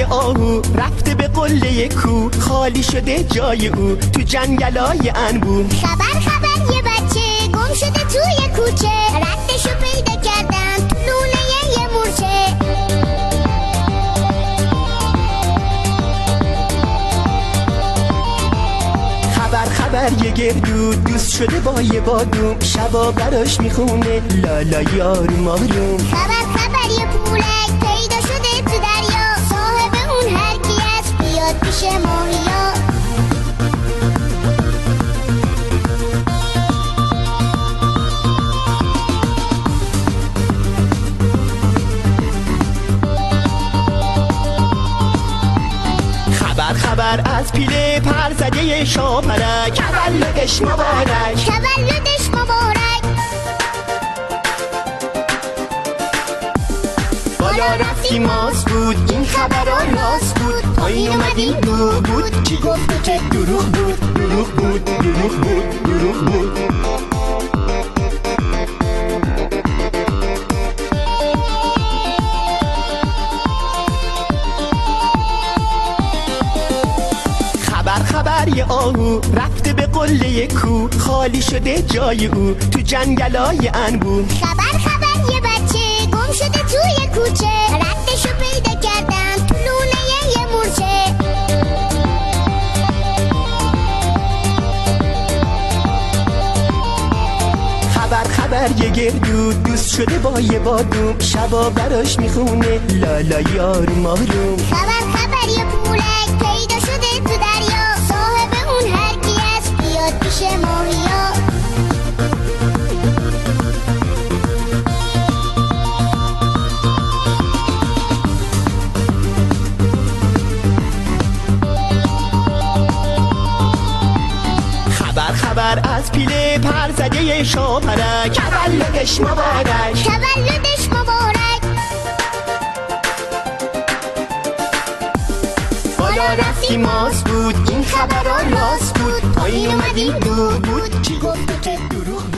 آهو رفته به قله کو، خالی شده جای او تو جنگلای انبوه. خبر یه بچه گم شده توی کوچه، ردشو پیدا کردن تو لونه یه مورچه. خبر یه گردو دوست شده با یه بادوم، شبا براش میخونه لالای آروم آروم. خبر یه پولک پیدا شده تو دریا، صاحب اون هر کی است بیاد پیش ماهیا. خبر از پیله پرزده شاپرک، تولدش مبارک تولدش مبارک. بالا رفتیم ماس بود این خبرها راست بود، پایین اومدیم دو بود کی گفت که دروغ بود دروغ بود دروغ بود دروغ بود. خبر یه آهو رفته به قله کو، خالی شده جای او تو جنگلای انبوه. خبر یه بچه گم شده توی کوچه، ردشو پیدا کردن تو لونه یه مورچه. خبر یه گردو دوست شده با یه بادوم، شبا براش میخونه لالای آروم آروم. خبر یه پولک پیدا شده تو دریا، صاحب اون هر کی است بیاد پیش ماهیا. خبر از پیله پرزده شاپرک، تولدش مبارک تولدش مبارک. بالا رفتیم ماس بود این خبرها راست بود، پایین اومدیم دو بود کی گفت که دروغ بود.